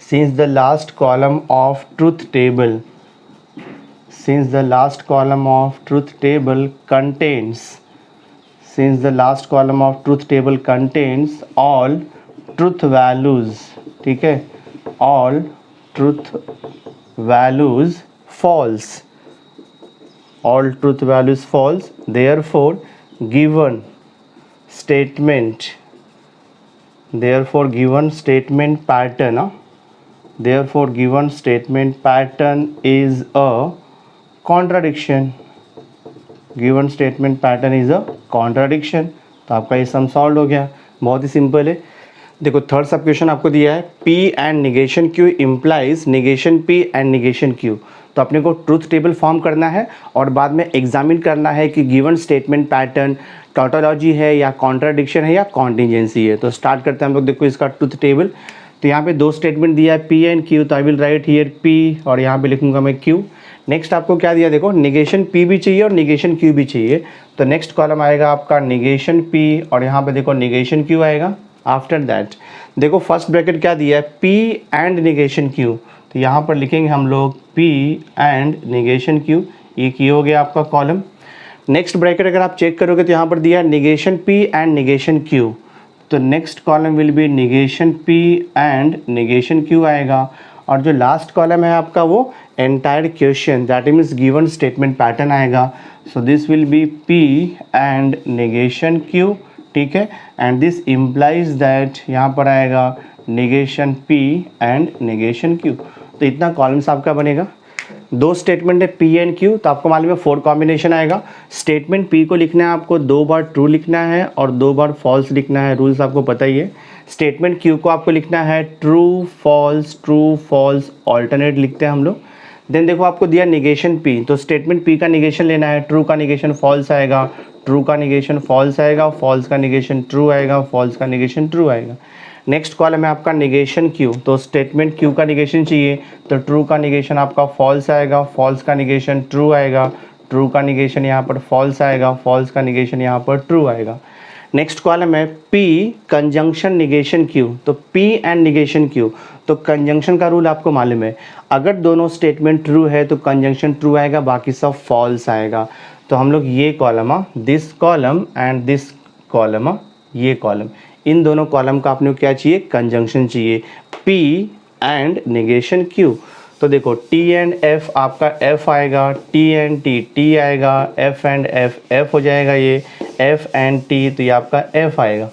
since the last column of truth table, since the last column of truth table contains, since the last column of truth table contains all truth values, ठीक है, all truth values false, all truth values false, therefore given statement pattern therefore given statement pattern is a contradiction. Given statement pattern is a contradiction. तो आपका ये sum solve हो गया, बहुत ही simple है। देखो थर्ड सब क्वेश्चन आपको दिया है P and negation Q implies negation P and negation Q। तो अपने को ट्रूथ टेबल फॉर्म करना है और बाद में एग्जामिन करना है कि गिवन स्टेटमेंट पैटर्न टॉटोलॉजी है या कॉन्ट्राडिक्शन है या कॉन्टिजेंसी है। तो स्टार्ट करते हैं हम लोग। देखो इसका ट्रूथ टेबल, तो यहाँ पे दो स्टेटमेंट दिया है P एंड Q, तो I will write here P और यहाँ पे लिखूंगा मैं Q। नेक्स्ट आपको क्या दिया, देखो निगेशन P भी चाहिए और निगेशन Q भी चाहिए। तो नेक्स्ट कॉलम आएगा आपका निगेशन P और यहाँ पे देखो निगेशन Q आएगा। आफ्टर दैट देखो फर्स्ट ब्रैकेट क्या दिया है, P एंड निगेशन Q। तो यहाँ पर लिखेंगे हम लोग P एंड निगेशन Q, ये Q हो गया आपका कॉलम। नेक्स्ट ब्रैकेट अगर आप चेक करोगे तो यहाँ पर दिया है negation P and negation Q। तो next column will be negation P and negation Q आएगा। और जो लास्ट कॉलम है आपका वो entire question that means given statement pattern आएगा। So this will be P and negation Q, ठीक है। एंड दिस इम्प्लाइज दैट यहाँ पर आएगा negation P and negation Q। तो इतना कॉलम्स आपका बनेगा। दो स्टेटमेंट है P एंड Q, तो आपको मालूम है 4 कॉम्बिनेशन आएगा। स्टेटमेंट P को लिखना है आपको 2 बार ट्रू लिखना है और 2 बार फॉल्स लिखना है, रूल्स आपको पता ही है। स्टेटमेंट Q को आपको लिखना है ट्रू फॉल्स ऑल्टरनेट लिखते हैं हम लोग। देन देखो आपको दिया निगेशन P, तो स्टेटमेंट P का निगेशन लेना है। ट्रू का निगेशन फॉल्स आएगा, ट्रू का निगेशन फॉल्स आएगा, फॉल्स का निगेशन ट्रू आएगा, फॉल्स का निगेशन ट्रू आएगा। नेक्स्ट कॉलम है आपका निगेशन Q, तो स्टेटमेंट Q का निगेशन चाहिए, तो ट्रू का निगेशन आपका फॉल्स आएगा, फॉल्स का निगेशन ट्रू आएगा, ट्रू का निगेशन यहाँ पर फॉल्स आएगा, फॉल्स का निगेशन यहाँ पर ट्रू आएगा। नेक्स्ट कॉलम है P कंजंक्शन निगेशन Q, तो P एंड निगेशन Q। तो कंजंक्शन का रूल आपको मालूम है, अगर दोनों स्टेटमेंट ट्रू है तो कंजंक्शन ट्रू आएगा, बाकी सब फॉल्स आएगा। तो हम लोग ये column this column and this column ये कॉलम, इन दोनों कॉलम का आपने क्या चाहिए, कंजंक्शन चाहिए P एंड निगेशन Q। तो देखो T एंड F आपका F आएगा, T एंड T आएगा, F एंड F हो जाएगा, ये F एंड T, तो ये आपका F आएगा।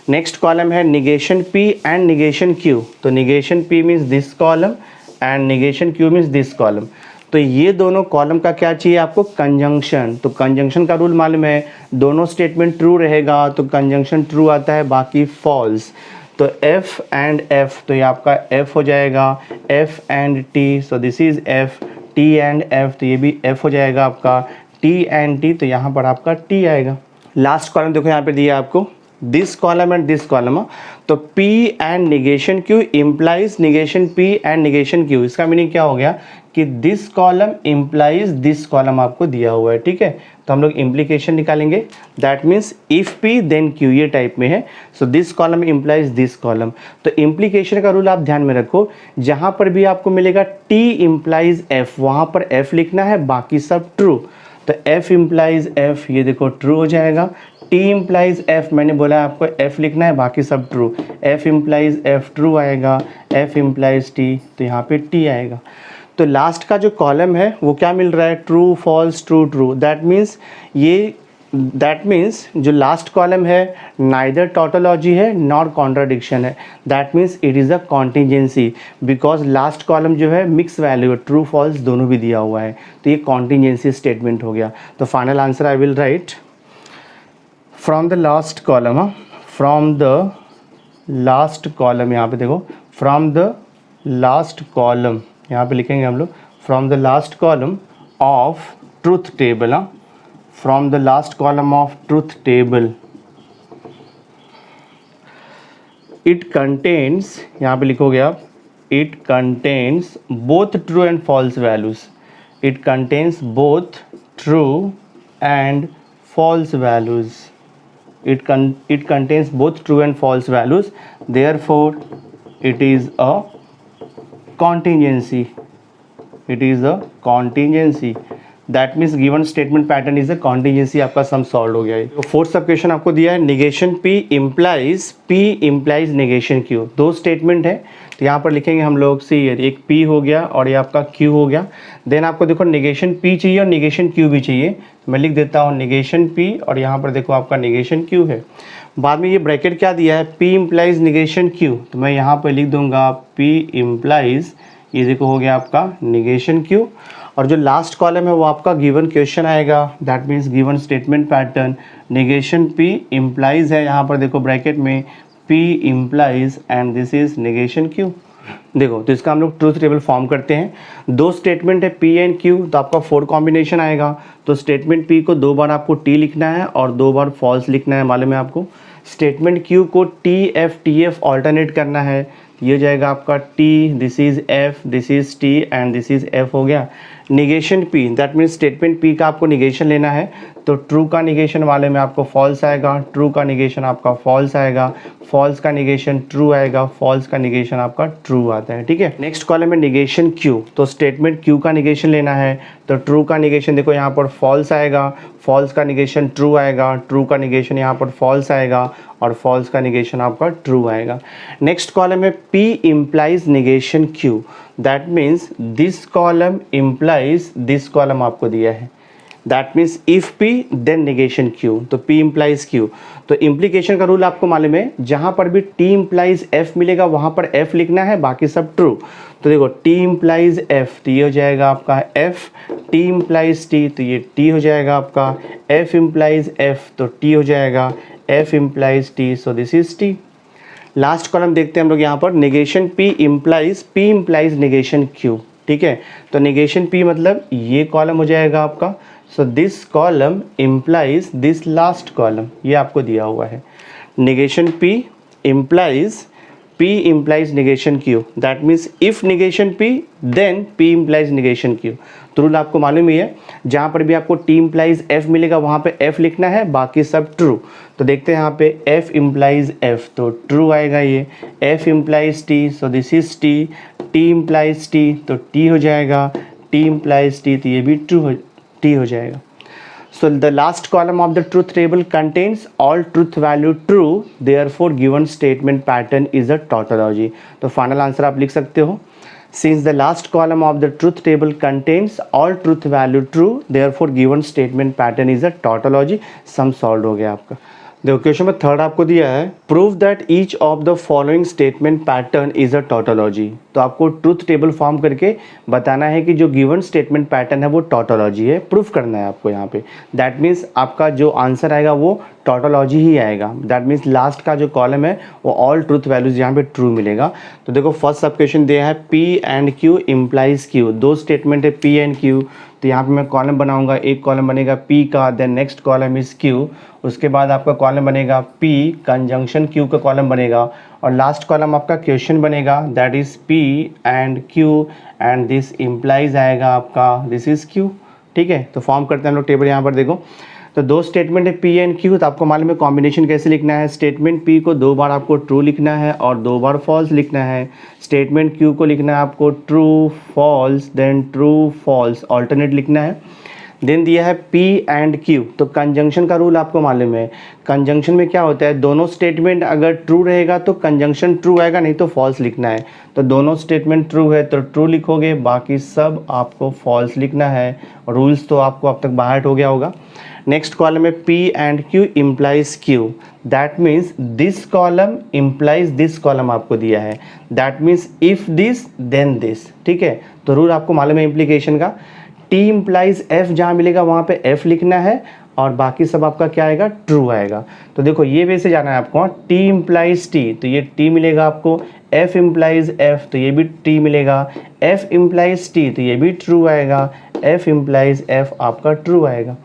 नेक्स्ट कॉलम है negation P and negation Q, तो negation P means this column and negation Q means this column. तो ये दोनों कॉलम का क्या चाहिए आपको, कंजंक्शन। तो कंजंक्शन का रूल मालूम है, दोनों स्टेटमेंट ट्रू रहेगा तो कंजंक्शन ट्रू आता है, बाकी फॉल्स। तो F एंड F, तो ये आपका F हो जाएगा, F and T, so this is F, T and F, तो ये भी F हो जाएगा आपका, T एंड T, तो यहाँ पर आपका T आएगा। लास्ट कॉलम देखो यहाँ पे दिया आपको this column and this column, तो P and negation Q implies negation P and negation Q। इसका मीनिंग क्या हो गया कि this column implies this column आपको दिया हुआ है, ठीक है। तो हम लोग इम्प्लीकेशन निकालेंगे, that means if P then Q, ये टाइप में है। So this column implies this column. तो इम्प्लीकेशन का रूल आप ध्यान में रखो, जहाँ पर भी आपको मिलेगा T इम्प्लाइज F, वहाँ पर F लिखना है, बाकी सब ट्रू। तो F इम्प्लाइज F, ये देखो ट्रू हो जाएगा। T इम्प्लाइज F, मैंने बोला आपको F लिखना है, बाकी सब true. F implies F true आएगा, F इम्प्लाइज T, तो यहाँ पे T आएगा। तो लास्ट का जो कॉलम है वो क्या मिल रहा है, true false true true. That means जो लास्ट कॉलम है नाइदर टॉटोलॉजी है नॉर कॉन्ट्राडिक्शन है, that means it is a contingency, because last column जो है मिक्स वैल्यू है, ट्रू फॉल्स दोनों भी दिया हुआ है, तो ये कॉन्टिजेंसी स्टेटमेंट हो गया। तो final answer I will right from the last column, from the last column, यहाँ पे देखो फ्रॉम द लास्ट कॉलम, यहाँ पे लिखेंगे हम लोग from the last column of truth table, from the last column of truth table it contains, यहाँ पे लिखोगे आप it contains both true and false values, it contains both true and false values, it contains both true and false values, therefore it is a contingency, it is a contingency, that means given statement pattern is a contingency. आपका sum solve हो गया है। तो fourth सब question आपको दिया है negation P implies negation Q। दो स्टेटमेंट है, तो यहाँ पर लिखेंगे हम लोग सी एक P हो गया और ये आपका Q हो गया। देन आपको देखो निगेशन P चाहिए और निगेशन Q भी चाहिए, मैं लिख देता हूँ निगेशन P और यहाँ पर देखो आपका निगेशन Q है। बाद में ये ब्रैकेट क्या दिया है, P इम्प्लाइज निगेशन Q, तो मैं यहाँ पर लिख दूंगा P इम्प्लाइज, ये देखो हो गया आपका निगेशन Q। और जो लास्ट कॉलम है वो आपका गिवन क्वेश्चन आएगा, that means given statement pattern, negation P implies है, यहाँ पर देखो ब्रैकेट में P implies and this is negation Q। देखो तो इसका हम लोग ट्रूथ टेबल फॉर्म करते हैं। दो स्टेटमेंट है P एंड Q, तो आपका 4 कॉम्बिनेशन आएगा। तो स्टेटमेंट P को 2 बार आपको T लिखना है और 2 बार फॉल्स लिखना है, मालूम है आपको। स्टेटमेंट Q को TF ऑल्टरनेट करना है, ये हो जाएगा आपका T, this is F, this is T and this is F हो गया। Negation P, that means statement P का आपको निगेशन लेना है, तो ट्रू का निगेशन वाले में आपको फॉल्स आएगा, ट्रू का निगेशन आपका फॉल्स आएगा, फॉल्स का निगेशन ट्रू आएगा, फॉल्स का निगेशन आपका ट्रू आता है, ठीक है। नेक्स्ट कॉलम में निगेशन Q, तो स्टेटमेंट Q का निगेशन लेना है, तो ट्रू का निगेशन देखो यहाँ पर फॉल्स आएगा, फॉल्स का निगेशन ट्रू आएगा, ट्रू का निगेशन यहाँ पर फॉल्स आएगा और फॉल्स का निगेशन आपका ट्रू आएगा। नेक्स्ट कॉलम है P implies negation Q, that means this column implies this column आपको दिया है, that means if P then negation Q, तो P इम्प्लाइज Q। तो इम्प्लीकेशन का रूल आपको मालूम है, जहाँ पर भी T इम्प्लाइज F मिलेगा वहाँ पर F लिखना है, बाकी सब ट्रू। तो देखो T इम्प्लाइज F, तो ये हो जाएगा आपका F, T इम्प्लाइज T, तो ये T हो जाएगा आपका, F इम्प्लाइज F, तो T हो जाएगा, F implies T, so this is T। Last column देखते हैं हम लोग यहाँ पर, negation P implies negation Q, ठीक है। तो निगेशन P मतलब ये कॉलम हो जाएगा आपका, so this column implies this last column, ये आपको दिया हुआ है। Negation P implies negation Q, that means if negation P then P implies negation Q। तो रूल आपको मालूम ही है, जहाँ पर भी आपको T इम्प्लाइज F मिलेगा वहाँ पे F लिखना है, बाकी सब ट्रू। तो देखते हैं यहाँ पे F इम्प्लाइज F, तो ट्रू आएगा ये, F implies T, so this is T, T implies T, तो T हो जाएगा, T इम्प्लाइज T, तो ये भी ट्रू T हो जाएगा। So the last column of the truth table contains all truth value true, therefore given statement pattern is a tautology। तो final answer आप लिख सकते हो, since the last column of the truth table contains all truth value true, therefore given statement pattern is a tautology। Sum solve हो गया आपका। देखो question में थर्ड आपको दिया है, prove that each of the following statement pattern is a tautology. तो आपको ट्रूथ टेबल फॉर्म करके बताना है कि जो गिवन स्टेटमेंट पैटर्न है वो टॉटोलॉजी है, प्रूफ करना है आपको यहाँ पे। दैट मीन्स आपका जो आंसर आएगा वो टॉटोलॉजी ही आएगा, दैट मीन्स लास्ट का जो कॉलम है वो ऑल ट्रूथ वैल्यूज यहाँ पे ट्रू मिलेगा। तो देखो फर्स्ट सब क्वेश्चन दिया है P and Q implies Q, दो स्टेटमेंट है P एंड Q, तो यहाँ पे मैं कॉलम बनाऊंगा, एक कॉलम बनेगा P का, then next column is Q, उसके बाद आपका कॉलम बनेगा P कंजंक्शन Q का कॉलम बनेगा, और लास्ट कॉलम आपका क्वेश्चन बनेगा, that is P and Q and this implies आएगा आपका, दिस इज Q, ठीक है। तो फॉर्म करते हैं हम लोग टेबल, यहाँ पर देखो तो दो स्टेटमेंट है P एंड Q, तो आपको मालूम है कॉम्बिनेशन कैसे लिखना है। स्टेटमेंट P को 2 बार आपको ट्रू लिखना है और 2 बार फॉल्स लिखना है। स्टेटमेंट Q को लिखना है आपको true false, then true false alternate लिखना है। देन दिया है P एंड Q, तो कंजंक्शन का रूल आपको मालूम है। कंजंक्शन में क्या होता है, दोनों स्टेटमेंट अगर ट्रू रहेगा तो कंजंक्शन ट्रू आएगा, नहीं तो फॉल्स लिखना है। तो दोनों स्टेटमेंट ट्रू है तो ट्रू लिखोगे, बाकी सब आपको फॉल्स लिखना है। रूल्स तो आपको अब तक बाहर हो गया होगा। नेक्स्ट कॉलम में P and Q implies Q, that means this column implies this column आपको दिया है, that means if this then this, ठीक है। तो रूल आपको मालूम है इम्प्लीकेशन का, T इम्प्लाइज F, जहाँ मिलेगा वहाँ पे F लिखना है और बाकी सब आपका क्या आएगा, ट्रू आएगा। तो देखो ये वे से जाना है आपको, T इम्प्लाइज T, तो ये T मिलेगा आपको, F इम्प्लाइज F, तो ये भी T मिलेगा, F इम्प्लाइज T, तो ये भी ट्रू आएगा, F इम्प्लाइज F आपका ट्रू आएगा।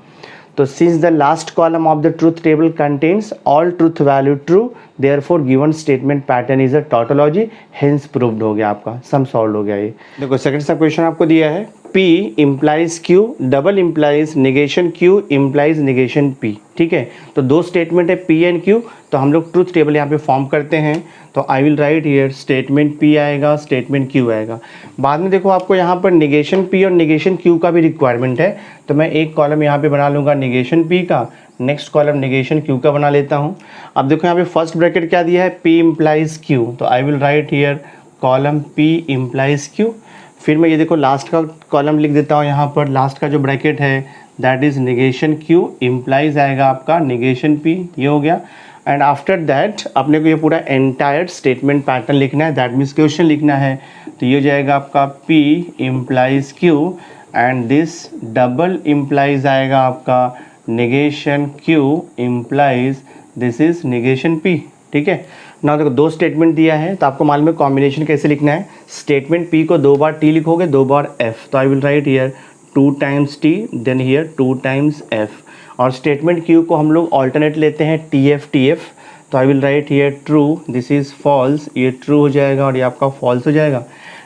तो since the last column of the truth table contains all truth value true, therefore given statement pattern is a tautology, hence proved हो गया आपका, सम सॉल्व हो गया ये। देखो सेकंड सा क्वेश्चन आपको दिया है, P implies Q double implies negation Q implies negation P, ठीक है। तो दो स्टेटमेंट है P एंड Q, तो हम लोग ट्रूथ टेबल यहाँ पे फॉर्म करते हैं। तो I will write here statement P आएगा, स्टेटमेंट Q आएगा। बाद में देखो आपको यहाँ पर निगेशन P और निगेशन Q का भी रिक्वायरमेंट है, तो मैं एक कॉलम यहाँ पे बना लूँगा निगेशन P का, नेक्स्ट कॉलम निगेशन Q का बना लेता हूँ। अब देखो यहाँ पे फर्स्ट ब्रैकेट क्या दिया है, P इम्प्लाइज Q, तो I will write here column P implies Q। फिर मैं ये देखो लास्ट का कॉलम लिख देता हूँ यहाँ पर, लास्ट का जो ब्रैकेट है that is negation Q implies आएगा आपका निगेशन पी, ये हो गया। एंड आफ्टर दैट अपने को ये पूरा एंटायर स्टेटमेंट पैटर्न लिखना है, दैट मीन्स क्वेश्चन लिखना है। तो ये हो जाएगा आपका P implies Q and this double implies आएगा आपका negation Q implies this is negation P, ठीक है ना। देखो दो स्टेटमेंट दिया है तो आपको मालूम है कॉम्बिनेशन कैसे लिखना है। स्टेटमेंट P को 2 बार T लिखोगे, 2 बार F, तो I will write here 2 times T then here 2 times F। और स्टेटमेंट Q को हम लोग ऑल्टरनेट लेते हैं TF, तो I will write here true this is false, ये ट्रू हो जाएगा और ये आपका फॉल्स हो जाएगा।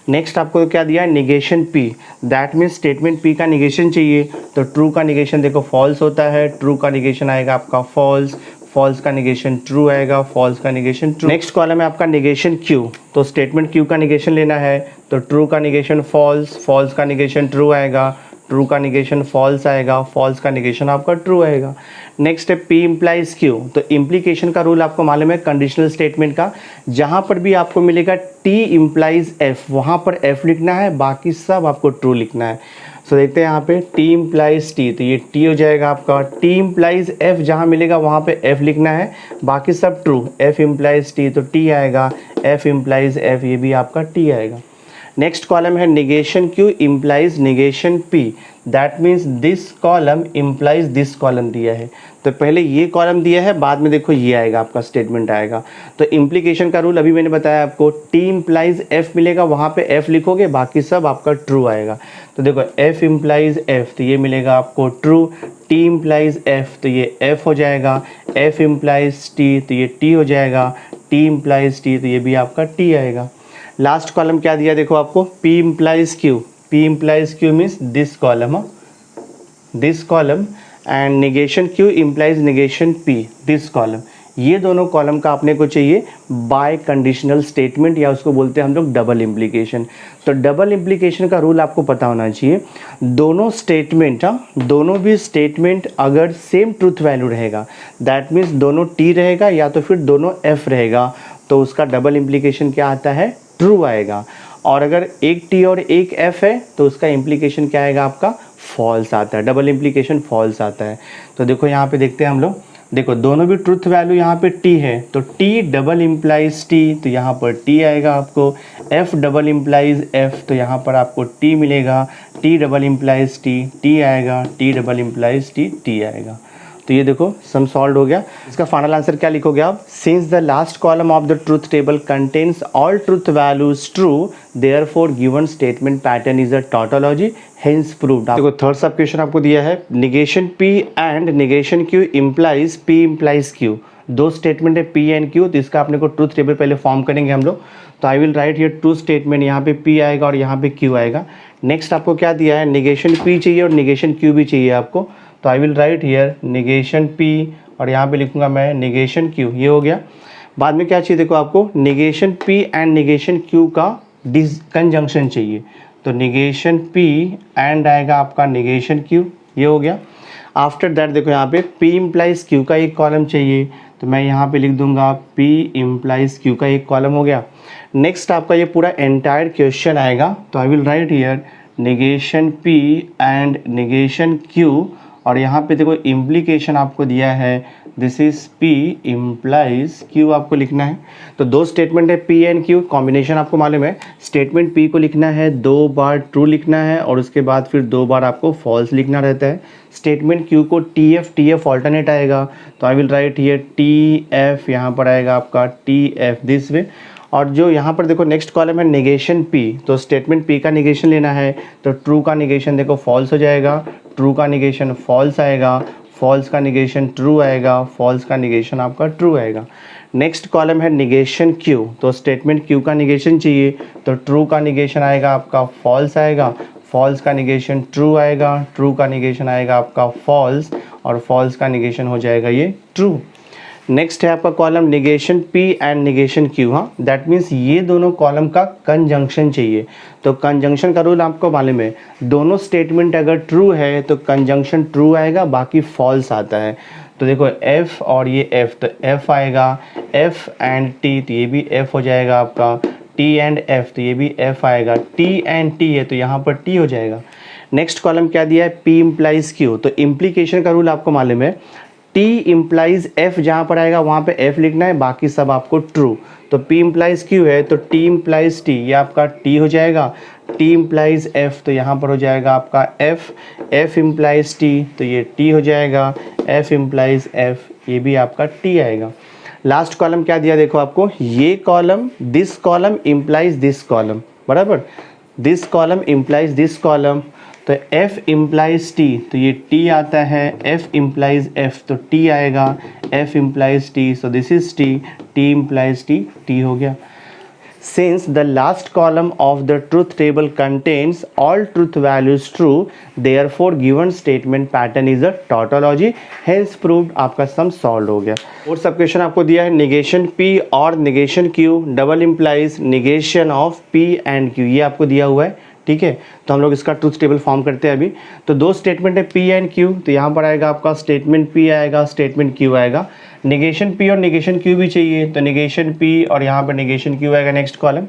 नेक्स्ट आपको क्या दिया है negation P, that means statement P का निगेशन चाहिए, तो ट्रू का निगेशन देखो फॉल्स होता है, ट्रू का निगेशन आएगा आपका फॉल्स, फॉल्स का निगेशन ट्रू आएगा, फॉल्स का निगेशन ट्रू। नेक्स्ट कॉलम है आपका निगेशन Q, तो स्टेटमेंट Q का निगेशन लेना है, तो ट्रू का निगेशन फॉल्स, फॉल्स का निगेशन ट्रू आएगा, ट्रू का निगेशन फॉल्स आएगा, फॉल्स का निगेशन आपका ट्रू आएगा। नेक्स्ट है P इम्प्लाइज Q, तो इम्प्लीकेशन का रूल आपको मालूम है कंडीशनल स्टेटमेंट का, जहाँ पर भी आपको मिलेगा T इम्प्लाइज F वहाँ पर F लिखना है, बाकी सब आपको ट्रू लिखना है। सो देखते हैं यहाँ पे T इम्प्लाइज T, तो ये T हो जाएगा आपका, T इम्प्लाइज F जहाँ मिलेगा वहाँ पे F लिखना है, बाकी सब ट्रू। F इम्प्लाइज T तो T आएगा, F इम्प्लाइज F ये भी आपका T आएगा। नेक्स्ट कॉलम है negation Q implies negation P, that means this column implies this column दिया है, तो पहले ये कॉलम दिया है, बाद में देखो ये आएगा आपका स्टेटमेंट आएगा। तो इम्प्लीकेशन का रूल अभी मैंने बताया आपको, T इम्प्लाइज F मिलेगा वहाँ पे F लिखोगे, बाकी सब आपका ट्रू आएगा। तो देखो F इम्प्लाइज F तो ये मिलेगा आपको ट्रू, T इम्प्लाइज F तो ये F हो जाएगा, F इम्प्लाइज T तो ये T हो जाएगा, T इम्प्लाइज T तो ये भी आपका T आएगा। लास्ट कॉलम क्या दिया देखो आपको, P implies Q, P implies Q means this column, this column and negation Q implies negation P, this column. ये दोनों कॉलम का अपने को चाहिए बाय कंडीशनल स्टेटमेंट, या उसको बोलते हैं हम लोग डबल इम्प्लीकेशन। तो डबल इम्प्लीकेशन का रूल आपको पता होना चाहिए, दोनों स्टेटमेंट दोनों भी स्टेटमेंट अगर सेम ट्रूथ वैल्यू रहेगा, दैट मीन्स दोनों T रहेगा या तो फिर दोनों F रहेगा, तो उसका डबल इम्प्लीकेशन क्या आता है, ट्रू आएगा। और अगर एक T और एक F है तो उसका इम्प्लीकेशन क्या आएगा आपका, फॉल्स आता है, डबल इम्प्लीकेशन फॉल्स आता है। तो देखो यहाँ पे देखते हैं हम लोग, देखो दोनों भी ट्रुथ वैल्यू यहाँ पे T है, तो T डबल इम्प्लाइज T तो यहाँ पर T आएगा आपको, F डबल इम्प्लाइज F तो यहाँ पर आपको T मिलेगा, T double implies T T आएगा, T double implies T T आएगा। तो ये देखो सम सॉल्व हो गया। इसका फाइनल आंसर क्या लिखोगे आप, since the last column of the truth table contains all truth values true therefore given statement pattern is a tautology hence proved. देखो थर्ड सब क्वेश्चन आपको दिया है, negation P and negation Q implies P implies Q, दो statement है P and Q, तो इसका अपने को ट्रूथ टेबल पहले फॉर्म करेंगे हम लोग। तो I will write here two statement, यहाँ पे P आएगा और यहाँ पे Q आएगा। नेक्स्ट आपको क्या दिया है, निगेशन P चाहिए और निगेशन Q भी चाहिए आपको, तो I will write here negation P और यहाँ पे लिखूंगा मैं निगेशन Q, ये हो गया। बाद में क्या चाहिए देखो आपको, negation P and negation Q का कंजंक्शन चाहिए, तो निगेशन P एंड आएगा आपका निगेशन Q, ये हो गया। आफ्टर दैट देखो यहाँ पे P इम्प्लाइज Q का एक कॉलम चाहिए, तो मैं यहाँ पे लिख दूंगा P इम्प्लाइज Q का एक कॉलम हो गया। नेक्स्ट आपका ये पूरा एंटायर क्वेश्चन आएगा, तो I will write here negation P and negation Q, और यहाँ पे देखो इम्प्लीकेशन आपको दिया है this is P implies Q आपको लिखना है। तो दो स्टेटमेंट है P एंड Q, कॉम्बिनेशन आपको मालूम है, स्टेटमेंट P को लिखना है 2 बार ट्रू लिखना है और उसके बाद फिर 2 बार आपको फॉल्स लिखना रहता है। स्टेटमेंट Q को TF ऑल्टरनेट आएगा, तो I will write here TF, यहाँ पर आएगा आपका TF दिस वे। और जो यहाँ पर देखो नेक्स्ट कॉलम है निगेशन P, तो स्टेटमेंट P का निगेशन लेना है, तो ट्रू का निगेशन देखो फॉल्स हो जाएगा, ट्रू का निगेशन फॉल्स आएगा, फॉल्स का निगेशन ट्रू आएगा, फॉल्स का निगेशन आपका ट्रू आएगा। नेक्स्ट कॉलम है निगेशन Q, तो स्टेटमेंट Q का निगेशन चाहिए, तो ट्रू का निगेशन आएगा आपका फॉल्स आएगा, फॉल्स का निगेशन ट्रू आएगा, ट्रू का निगेशन आएगा आपका फॉल्स, और फॉल्स का निगेशन हो जाएगा ये ट्रू। नेक्स्ट है आपका column negation P and negation Q, हाँ दैट मीन्स ये दोनों कॉलम का कंजंक्शन चाहिए। तो कंजंक्शन का रूल आपको मालूम है, दोनों स्टेटमेंट अगर ट्रू है तो कंजंक्शन ट्रू आएगा, बाकी फॉल्स आता है। तो देखो F और ये F, तो F आएगा, F एंड T तो ये भी F हो जाएगा आपका, टी एंड एफ, तो ये भी एफ आएगा। टी एंड टी है तो यहाँ पर टी हो जाएगा। नेक्स्ट कॉलम क्या दिया है, पी इम्प्लाइज क्यू, तो इम्प्लीकेशन का रूल आपको मालूम है, टी इम्प्लाइज एफ जहाँ पर आएगा वहाँ पे एफ लिखना है, बाकी सब आपको ट्रू। तो पी इम्प्लाइज क्यू है तो टी इम्प्लाइज टी, ये आपका टी हो जाएगा। टी इम्प्लाइज एफ तो यहाँ पर हो जाएगा आपका एफ, एफ इम्प्लाइज टी तो ये टी हो जाएगा, एफ इम्प्लाइज एफ ये भी आपका टी आएगा। लास्ट कॉलम क्या दिया देखो आपको, ये column, this column implies this column, बराबर, this column implies this column, तो F इम्प्लाइज T तो ये T आता है, F इम्प्लाइज F तो T आएगा, F implies T so this is T, T implies T, T हो गया। Since the last column of the truth table contains all truth values true, therefore given statement pattern is a tautology, hence proved, आपका sum solve हो गया। और सब question आपको दिया है निगेशन P और negation Q double implies negation of P and Q, ये आपको दिया हुआ है, ठीक है। तो हम लोग इसका ट्रूथ टेबल फॉर्म करते हैं अभी। तो दो स्टेटमेंट है P एंड Q, तो यहाँ पर आएगा आपका स्टेटमेंट P आएगा, स्टेटमेंट Q आएगा। निगेशन P और निगेशन Q भी चाहिए, तो निगेशन P और यहाँ पर निगेशन Q आएगा नेक्स्ट कॉलम।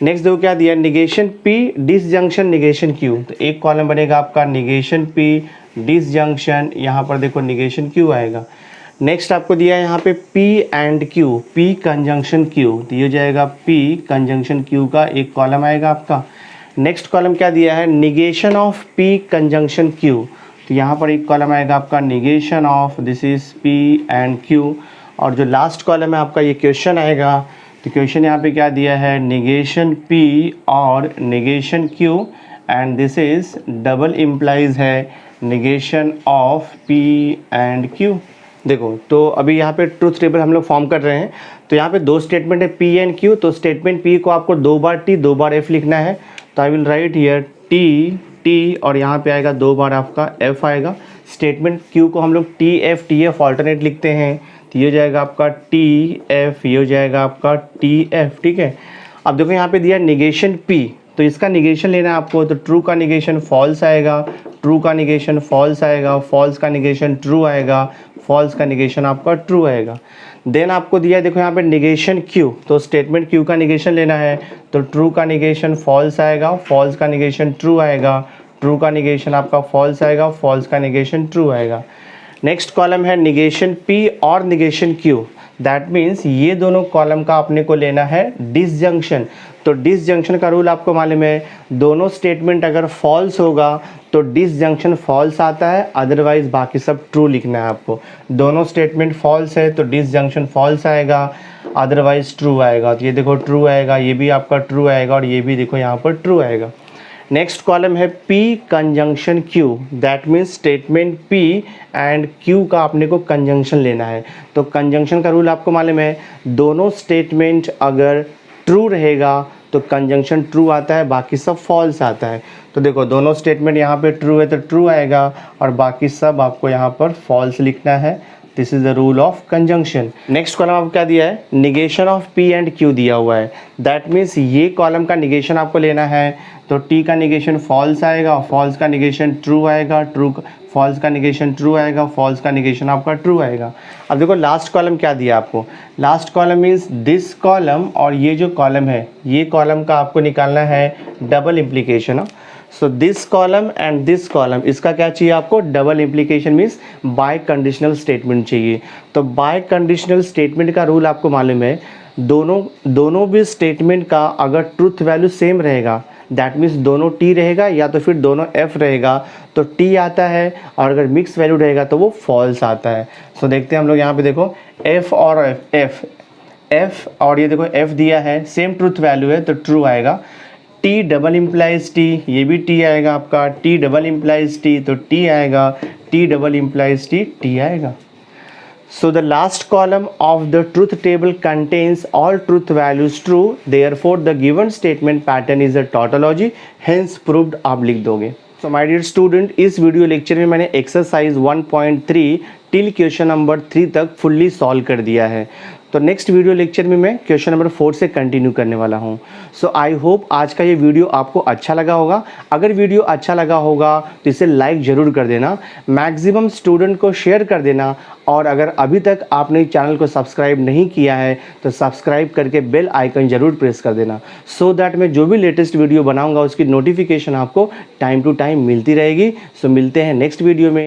नेक्स्ट देखो क्या दिया, negation P disjunction negation Q, तो एक कॉलम बनेगा आपका निगेशन P डिसजंक्शन, यहाँ पर देखो निगेशन Q आएगा। नेक्स्ट आपको दिया है यहाँ पे P and Q, P conjunction Q, तो ये हो जाएगा P कंजंक्शन Q का एक कॉलम आएगा आपका। नेक्स्ट कॉलम क्या दिया है, negation of P conjunction Q, तो यहाँ पर एक कॉलम आएगा आपका negation of, this is P and Q। और जो लास्ट कॉलम है आपका ये क्वेश्चन आएगा, तो क्वेश्चन यहाँ पे क्या दिया है, निगेशन P और negation Q and this is double implies है negation of P and Q। देखो तो अभी यहाँ पे ट्रूथ टेबल हम लोग फॉर्म कर रहे हैं, तो यहाँ पे दो स्टेटमेंट है P एंड Q, तो स्टेटमेंट P को आपको दो बार T दो बार F लिखना है, तो I will write here T और यहाँ पे आएगा दो बार आपका F आएगा। स्टेटमेंट Q को हम लोग TF ऑल्टरनेट लिखते हैं, तो ये हो जाएगा आपका TF, ये हो जाएगा आपका TF, ठीक है। अब देखो यहाँ पे दिया निगेशन P, तो इसका निगेशन लेना है आपको, तो ट्रू का निगेशन फॉल्स आएगा, ट्रू का निगेशन फॉल्स आएगा, फॉल्स का निगेशन ट्रू आएगा, फॉल्स का निगेशन आपका ट्रू आएगा। देन आपको दिया है देखो यहाँ पे निगेशन Q, तो स्टेटमेंट Q का निगेशन लेना है, तो ट्रू का निगेशन फॉल्स आएगा, फॉल्स का निगेशन ट्रू आएगा, ट्रू का निगेशन आपका फॉल्स आएगा, फॉल्स का निगेशन ट्रू आएगा। नेक्स्ट कॉलम है निगेशन P और निगेशन Q, दैट मीन्स ये दोनों कॉलम का अपने को लेना है डिसजंक्शन। तो डिसजंक्शन का रूल आपको मालूम है, दोनों स्टेटमेंट अगर फॉल्स होगा तो डिसजंक्शन फॉल्स आता है, अदरवाइज बाकी सब ट्रू लिखना है आपको। दोनों स्टेटमेंट फॉल्स है तो डिसजंक्शन फॉल्स आएगा, अदरवाइज ट्रू आएगा, तो ये देखो ट्रू आएगा, ये भी आपका ट्रू आएगा और ये भी देखो यहाँ पर ट्रू आएगा। नेक्स्ट कॉलम है P conjunction Q, that means statement P and Q का अपने को कंजंक्शन लेना है। तो कंजंक्शन का रूल आपको मालूम है, दोनों स्टेटमेंट अगर ट्रू रहेगा तो कंजंक्शन ट्रू आता है, बाकी सब फॉल्स आता है। तो देखो दोनों स्टेटमेंट यहाँ पे ट्रू है तो ट्रू आएगा और बाकी सब आपको यहाँ पर फॉल्स लिखना है। This is the rule of conjunction. Next column आपको क्या दिया है, negation of P and Q दिया हुआ है, दैट मीन्स ये कॉलम का निगेशन आपको लेना है, तो T का निगेशन फॉल्स आएगा, फॉल्स का निगेशन ट्रू आएगा, ट्रू फॉल्स का निगेशन ट्रू आएगा, फॉल्स का निगेशन आपका ट्रू आएगा। अब देखो लास्ट कॉलम क्या दिया आपको, last column means this column और ये जो कॉलम है ये कॉलम का आपको निकालना है double implication. So this column and this column, इसका क्या चाहिए आपको, double implication means by conditional statement चाहिए। तो बाय कंडीशनल स्टेटमेंट का रूल आपको मालूम है, दोनों भी स्टेटमेंट का अगर ट्रूथ वैल्यू सेम रहेगा, दैट मीन्स दोनों T रहेगा या तो फिर दोनों F रहेगा तो T आता है, और अगर मिक्स वैल्यू रहेगा तो वो फॉल्स आता है। सो देखते हैं हम लोग यहाँ पे देखो F और F और ये देखो F दिया है, सेम ट्रूथ वैल्यू है तो ट्रू आएगा। T डबल इम्प्लाइज T, ये भी T आएगा आपका, T डबल इम्प्लाइज T तो T आएगा, T डबल इम्प्लाइज T आएगा। So the last column of the truth table contains all truth values true, therefore the given statement pattern is a tautology, hence proved आप लिख दोगे। So my dear student, इस video lecture में मैंने exercise 1.3 till question number 3 तक fully solve कर दिया है। तो नेक्स्ट वीडियो लेक्चर में मैं क्वेश्चन नंबर 4 से कंटिन्यू करने वाला हूँ। सो आई होप आज का ये वीडियो आपको अच्छा लगा होगा। अगर वीडियो अच्छा लगा होगा तो इसे लाइक ज़रूर कर देना, मैक्सिमम स्टूडेंट को शेयर कर देना, और अगर अभी तक आपने चैनल को सब्सक्राइब नहीं किया है तो सब्सक्राइब करके बेल आइकन ज़रूर प्रेस कर देना, सो दैट मैं जो भी लेटेस्ट वीडियो बनाऊँगा उसकी नोटिफिकेशन आपको टाइम टू टाइम मिलती रहेगी। सो मिलते हैं नेक्स्ट वीडियो में।